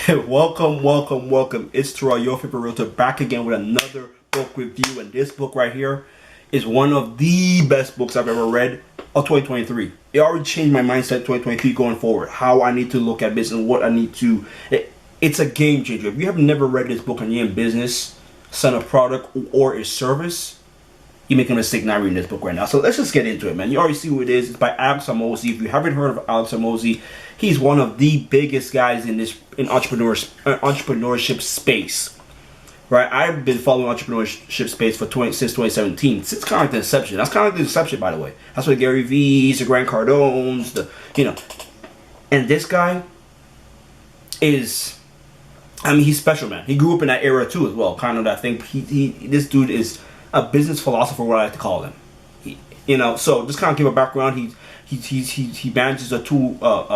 Welcome. It's Terell, your favorite realtor, back again with another book review. And this book right here is one of the best books I've ever read of 2023. It already changed my mindset 2023 going forward. How I need to look at business and what I need to. It's a game changer. If you have never read this book and you're in business, sell a product or a service, you make a mistake not reading this book right now. So let's just get into it, man. You already see who it is. It's by Hormozi. If you haven't heard of Hormozi, he's one of the biggest guys in entrepreneurship space. Right? I've been following entrepreneurship space since 2017. Since kind of like the inception. That's kind of like the inception, by the way. That's what Gary V's, the Grant Cardone's, And this guy is, he's special, man. He grew up in that era too, as well. Kind of that thing. This dude is a business philosopher, what I like to call him. So just kind of give a background. He manages a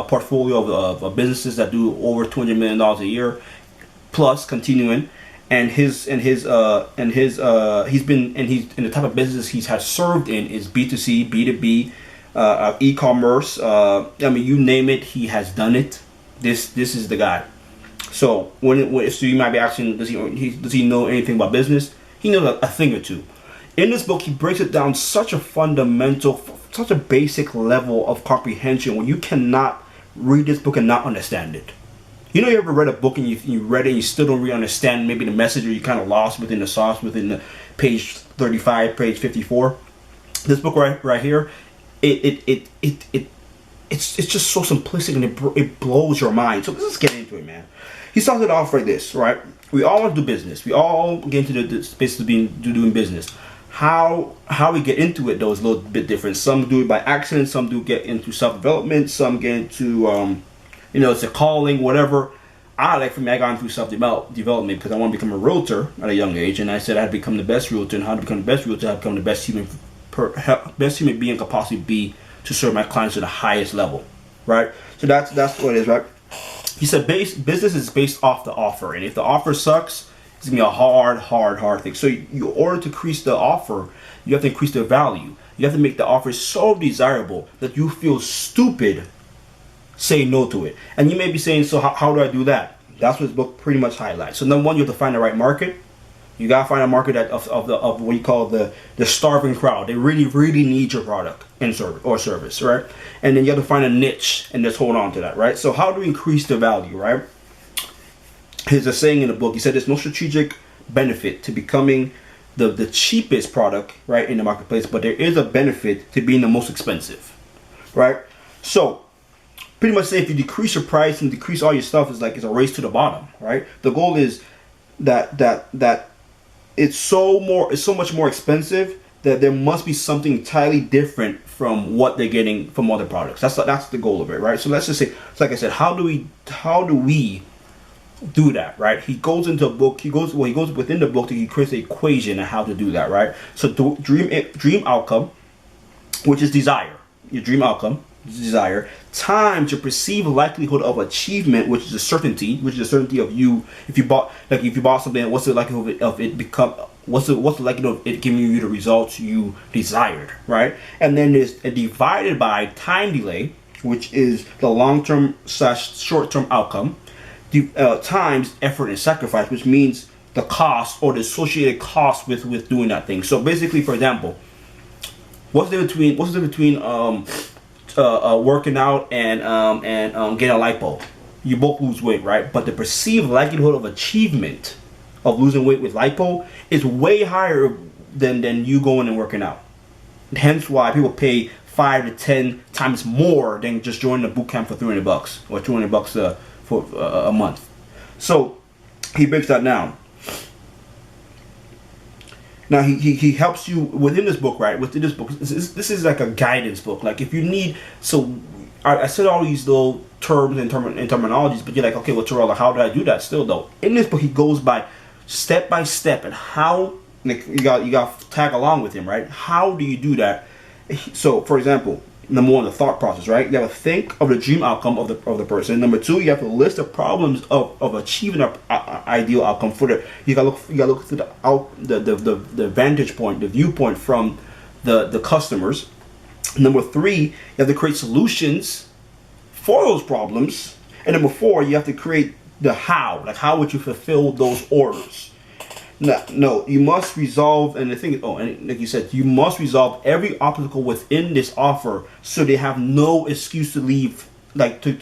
portfolio of businesses that do over $200 million a year, plus continuing. And he's been the type of business he's has served in is B2C, B2B, e-commerce. You name it, he has done it. This is the guy. So so you might be asking, does he know anything about business? He knows a thing or two. In this book, he breaks it down such a fundamental, such a basic level of comprehension where you cannot read this book and not understand it. You ever read a book and you read it and you still don't really understand maybe the message, or you kind of lost within the sauce within the page 35, page 54. This book right here, it's just so simplistic and it blows your mind. So let's just get into it, man. He starts it off like this, right? We all want to do business. We all get into the space of doing business. How we get into it though is a little bit different. Some do it by accident. Some do get into self-development. Some get into it's a calling, whatever. I got into self-development because I want to become a realtor at a young age, and I said I had to become the best realtor. And how to become the best realtor? I had to become the best human being could possibly be to serve my clients to the highest level, right? So that's what it is, right? He said business is based off the offer, and if the offer sucks, it's gonna be a hard thing. So in order to increase the offer, you have to increase the value. You have to make the offer so desirable that you feel stupid saying no to it. And you may be saying, so how do I do that? That's what this book pretty much highlights. So number one, you have to find the right market. You gotta find a market that of what you call the starving crowd. They really need your product and service, right? And then you have to find a niche and just hold on to that, right? So how do we increase the value, right? There's a saying in the book. He said there's no strategic benefit to becoming the cheapest product, right, in the marketplace, but there is a benefit to being the most expensive, right? So pretty much say if you decrease your price and decrease all your stuff, it's a race to the bottom, right? The goal is that it's so much more expensive that there must be something entirely different from what they're getting from other products. That's the goal of it, right? So let's just say, like I said, how do we do that, right? He goes into a book. He goes within the book. He creates an equation on how to do that, right? So dream outcome, which is desire. Your dream outcome, desire, times your perceived likelihood of achievement, which is a certainty, of you. If you bought something, what's the likelihood of it what's the likelihood of it giving you the results you desired, right? And then there's a divided by time delay, which is the long-term / short-term outcome, times effort and sacrifice, which means the cost or the associated cost with doing that thing. So basically, for example, what's the difference between working out and getting a lipo? You both lose weight, right? But the perceived likelihood of achievement of losing weight with lipo is way higher than you going and working out. Hence why people pay 5 to 10 times more than just joining a boot camp for $300 or $200 for a month. So he breaks that down. Now he helps you within this book, right? Within this book, this is like a guidance book. Like if you need, so I said all these little terms and terminologies, but you're like, okay, well, Terell, how do I do that? Still though, in this book he goes by step and how, like, you got to tag along with him, right? How do you do that? So for example, number one, the thought process, right? You have to think of the dream outcome of the person. Number two, you have to list the problems of achieving an ideal outcome for the. You gotta look through the vantage point, the viewpoint from the customers. Number three, you have to create solutions for those problems. And number 4, you have to create the how. Like, how would you fulfill those orders? No, you must resolve, and the thing, and like you said, you must resolve every obstacle within this offer, so they have no excuse to leave, like to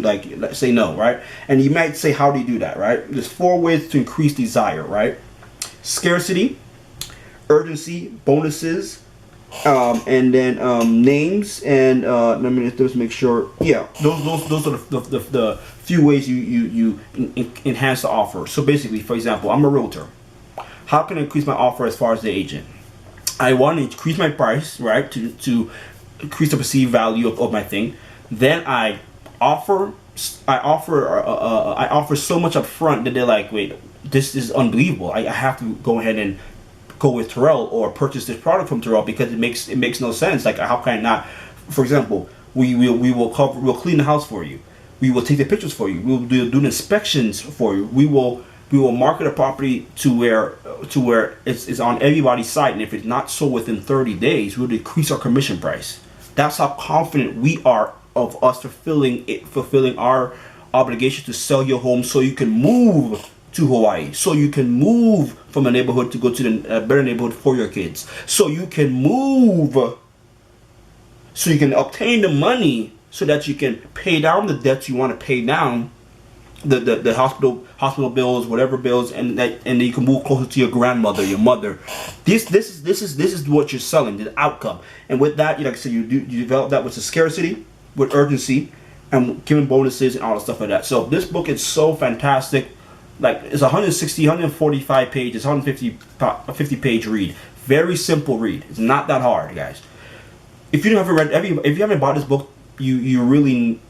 like say no, right? And you might say, how do you do that, right? There's 4 ways to increase desire, right? Scarcity, urgency, bonuses, and then names, and let me just make sure. Yeah, those are the few ways you enhance the offer. So basically, for example, I'm a realtor. How can I increase my offer as far as the agent? I want to increase my price, right, to increase the perceived value of my thing. Then I offer so much up front that they're like, wait, this is unbelievable. I have to go ahead and go with Terell or purchase this product from Terell, because it makes no sense. Like, how can I not? For example, we'll clean the house for you. We will take the pictures for you. We will do the inspections for you. We will market a property to where it's on everybody's site, and if it's not sold within 30 days, we'll decrease our commission price. That's how confident we are of us fulfilling our obligation to sell your home, so you can move to Hawaii, so you can move from a neighborhood to go to the better neighborhood for your kids, so you can move, so you can obtain the money so that you can pay down the debts you want to pay down, the hospital bills, whatever bills, and then you can move closer to your grandmother, your mother. This is what you're selling, the outcome. And with that, like I said, you develop that with the scarcity, with urgency, and giving bonuses and all the stuff like that. So this book is so fantastic. Like, it's 145 pages, 150 page read. Very simple read. It's not that hard, guys. If you haven't bought this book, you're really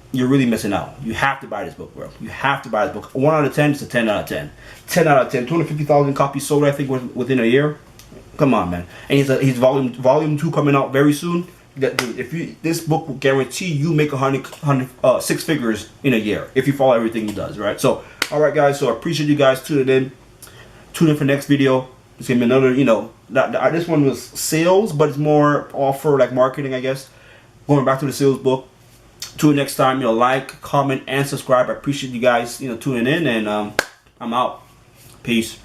missing out. You have to buy this book, bro. You have to buy this book. 1 out of 10 is a 10 out of 10. 10 out of 10. 250,000 copies sold, I think, within a year. Come on, man. And he's volume 2 coming out very soon. This book will guarantee you make 6 figures in a year if you follow everything he does, right? So, all right, guys. So I appreciate you guys tuning in. Tune in for next video. It's gonna be another, this one was sales, but it's more offer, like marketing, I guess. Going back to the sales book. Till next time, like, comment, and subscribe. I appreciate you guys, tuning in, and I'm out. Peace.